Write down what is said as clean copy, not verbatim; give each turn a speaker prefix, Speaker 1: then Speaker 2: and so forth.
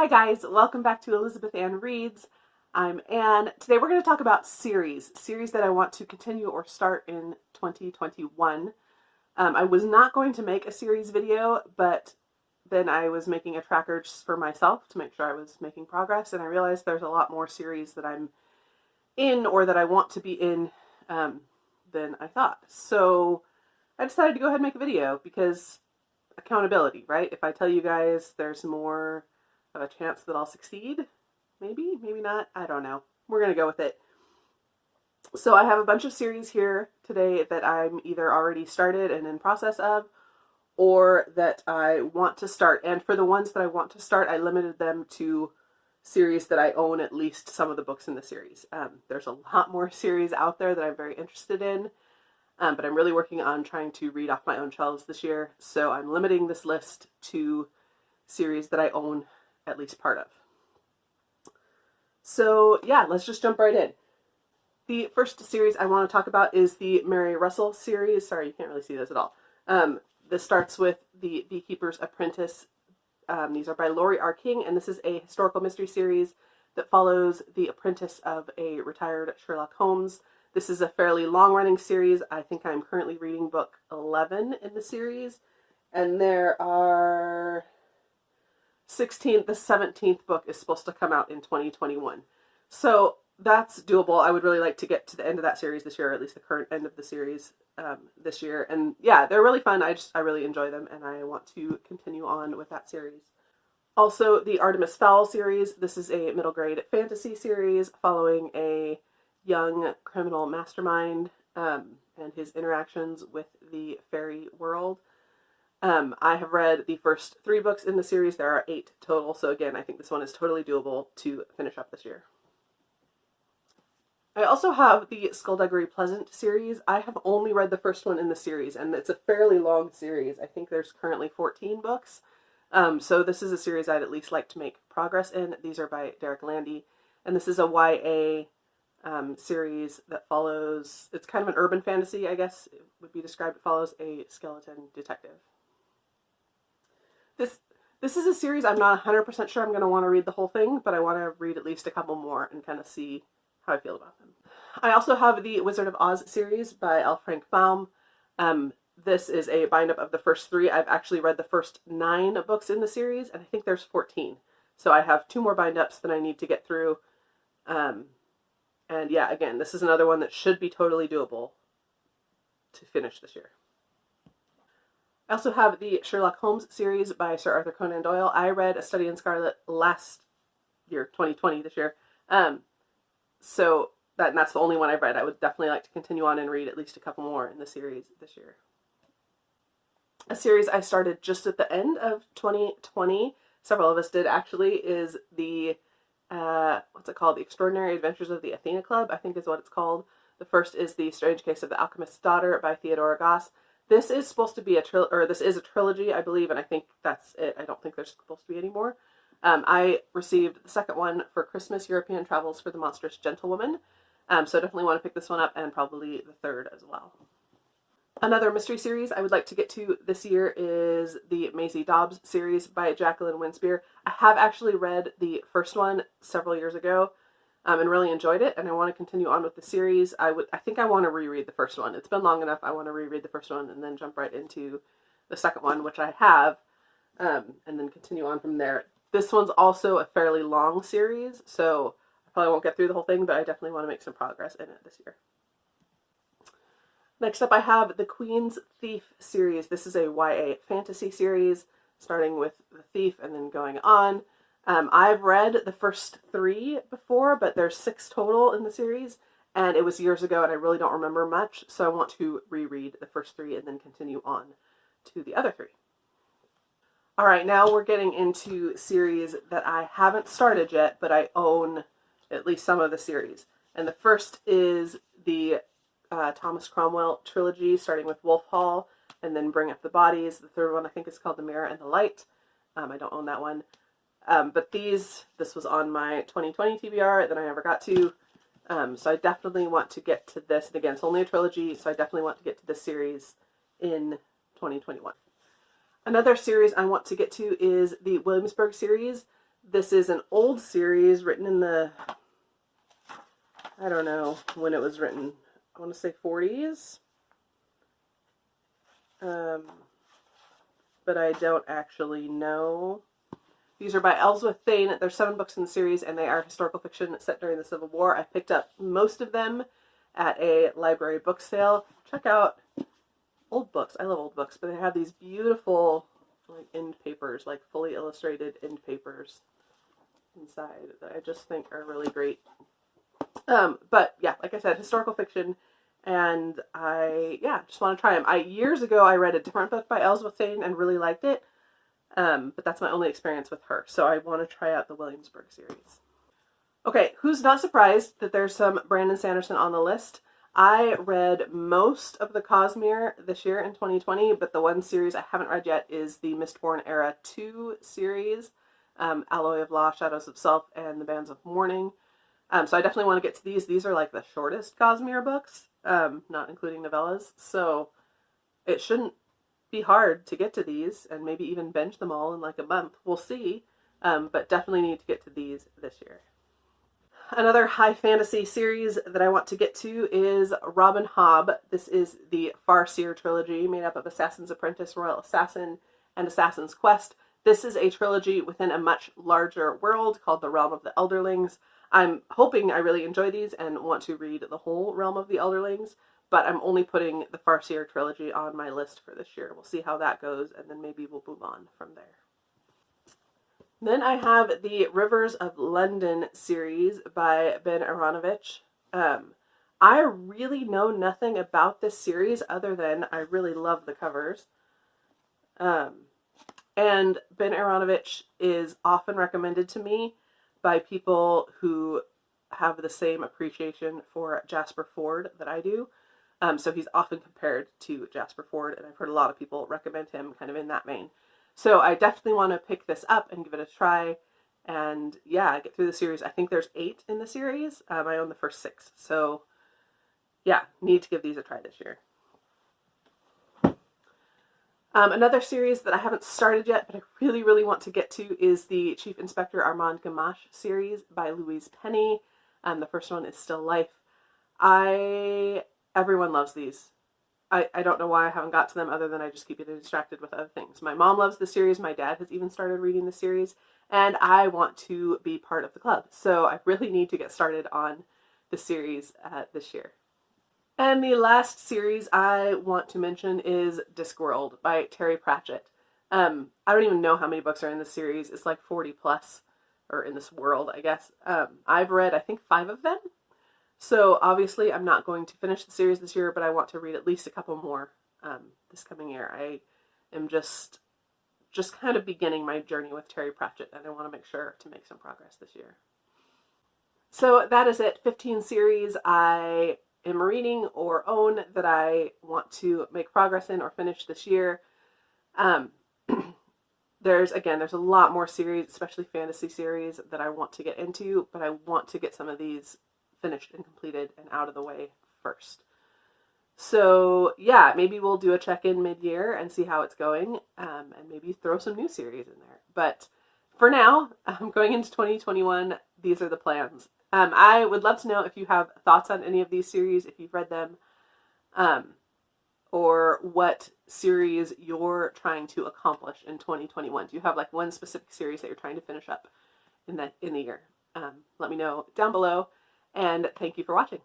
Speaker 1: Hi guys, welcome back to Elizabeth Ann Reads. I'm Anne. Today we're going to talk about series that I want to continue or start in 2021. I was not going to make a series video, but then I was making a tracker just for myself to make sure I was making progress, and I realized there's a lot more series that I'm in or that I want to be in than I thought. So I decided to go ahead and make a video because accountability, right? If I tell you guys there's more of a chance that I'll succeed, maybe not, I don't know. We're gonna go with it. So I have a bunch of series here today that I'm either already started and in process of, or that I want to start. And for the ones that I want to start, I limited them to series that I own at least some of the books in the series. There's a lot more series out there that I'm very interested in, but I'm really working on trying to read off my own shelves this year. So I'm limiting this list to series that I own at least part of. So yeah, let's just jump right in. The first series I want to talk about is the Mary Russell series. Sorry, you can't really see this at all. This starts with The Beekeeper's Apprentice. These are by Laurie R. King, and this is a historical mystery series that follows the apprentice of a retired Sherlock Holmes. This is a fairly long-running series. I think I'm currently reading book 11 in the series, and there are the 17th book is supposed to come out in 2021. So that's doable. I would really like to get to the end of that series this year, or at least the current end of the series this year. And yeah, they're really fun. I really enjoy them, and I want to continue on with that series. Also, the Artemis Fowl series. This is a middle grade fantasy series following a young criminal mastermind and his interactions with the fairy world. I have read the first 3 books in the series. There are 8 total, so again, I think this one is totally doable to finish up this year. I also have the Skullduggery Pleasant series. I have only read the first one in the series, and it's a fairly long series. I think there's currently 14 books, so this is a series I'd at least like to make progress in. These are by Derek Landy, and this is a YA series that follows, it's kind of an urban fantasy, I guess it would be described. It follows a skeleton detective. This is a series I'm not 100% sure I'm going to want to read the whole thing, but I want to read at least a couple more and kind of see how I feel about them. I also have the Wizard of Oz series by L. Frank Baum. This is a bind-up of the first 3. I've actually read the first 9 books in the series, and I think there's 14. So I have 2 more bind-ups that I need to get through. And yeah, again, this is another one that should be totally doable to finish this year. I also have the Sherlock Holmes series by Sir Arthur Conan Doyle. I read A Study in Scarlet last year, 2020, this year. So that's the only one I've read. I would definitely like to continue on and read at least a couple more in the series this year. A series I started just at the end of 2020, several of us did actually, is the, what's it called? The Extraordinary Adventures of the Athena Club, I think is what it's called. The first is The Strange Case of the Alchemist's Daughter by Theodore Goss. This is supposed to be this is a trilogy, I believe, and I think that's it. I don't think there's supposed to be any more. I received the second one for Christmas, European Travels for the Monstrous Gentlewoman. So I definitely want to pick this one up, and probably the third as well. Another mystery series I would like to get to this year is the Macy Dobbs series by Jacqueline Winspeer. I have actually read the first one several years ago and really enjoyed it, and I want to continue on with the series. I think I want to reread the first one. It's been long enough. I want to reread the first one and then jump right into the second one, which I have, and then continue on from there. This one's also a fairly long series, so I probably won't get through the whole thing, but I definitely want to make some progress in it this year. Next up, I have the Queen's Thief series. This is a YA fantasy series, starting with the thief and then going on. I've read the first 3 before, but there's 6 total in the series, and it was years ago, and I really don't remember much, so I want to reread the first 3 and then continue on to the other 3. All right, now we're getting into series that I haven't started yet, but I own at least some of the series. And the first is the Thomas Cromwell trilogy, starting with Wolf Hall, and then Bring Up the Bodies. The third one I think is called The Mirror and the Light. I don't own that one. But this was on my 2020 TBR that I never got to. So I definitely want to get to this. And again, it's only a trilogy, so I definitely want to get to this series in 2021. Another series I want to get to is the Williamsburg series. This is an old series written in the, I don't know when it was written. I want to say 40s. But I don't actually know. These are by Ellsworth Thane. There's 7 books in the series, and they are historical fiction set during the Civil War. I picked up most of them at a library book sale. Check out old books. I love old books, but they have these beautiful like end papers, like fully illustrated end papers inside that I just think are really great. But yeah, like I said, historical fiction, and I just want to try them. Years ago I read a different book by Ellsworth Thane and really liked it. But that's my only experience with her, so I want to try out the Williamsburg series. Okay, who's not surprised that there's some Brandon Sanderson on the list? I read most of the Cosmere this year in 2020, but the one series I haven't read yet is the Mistborn Era 2 series, Alloy of Law, Shadows of Self, and The Bands of Mourning. So I definitely want to get to these. These are like the shortest Cosmere books, not including novellas, so it shouldn't be hard to get to these and maybe even binge them all in like a month. We'll see, but definitely need to get to these this year. Another high fantasy series that I want to get to is Robin Hobb. This is the Farseer trilogy made up of Assassin's Apprentice, Royal Assassin, and Assassin's Quest. This is a trilogy within a much larger world called the Realm of the Elderlings. I'm hoping I really enjoy these and want to read the whole Realm of the Elderlings, but I'm only putting the Farseer trilogy on my list for this year. We'll see how that goes, and then maybe we'll move on from there. Then I have the Rivers of London series by Ben Aronovich. I really know nothing about this series other than I really love the covers. And Ben Aronovich is often recommended to me by people who have the same appreciation for Jasper Fforde that I do. So he's often compared to Jasper Fforde, and I've heard a lot of people recommend him kind of in that vein. So I definitely want to pick this up and give it a try, and yeah, get through the series. I think there's 8 in the series. I own the first 6, so yeah, need to give these a try this year. Another series that I haven't started yet, but I really, really want to get to is the Chief Inspector Armand Gamache series by Louise Penny. The first one is Still Life. Everyone loves these. I don't know why I haven't got to them other than I just keep getting distracted with other things. My mom loves the series. My dad has even started reading the series, and I want to be part of the club. So I really need to get started on the series this year. And the last series I want to mention is Discworld by Terry Pratchett. I don't even know how many books are in this series. It's like 40 plus, or in this world, I guess. I've read, I think, 5 of them. So obviously I'm not going to finish the series this year, but I want to read at least a couple more this coming year. I am just kind of beginning my journey with Terry Pratchett, and I want to make sure to make some progress this year. So that is it. 15 series I am reading or own that I want to make progress in or finish this year. There's a lot more series, especially fantasy series, that I want to get into, but I want to get some of these finished and completed and out of the way first. So yeah, maybe we'll do a check-in mid-year and see how it's going, and maybe throw some new series in there. But for now, going into 2021, these are the plans. I would love to know if you have thoughts on any of these series, if you've read them, or what series you're trying to accomplish in 2021. Do you have like one specific series that you're trying to finish up in the year? Let me know down below. And thank you for watching.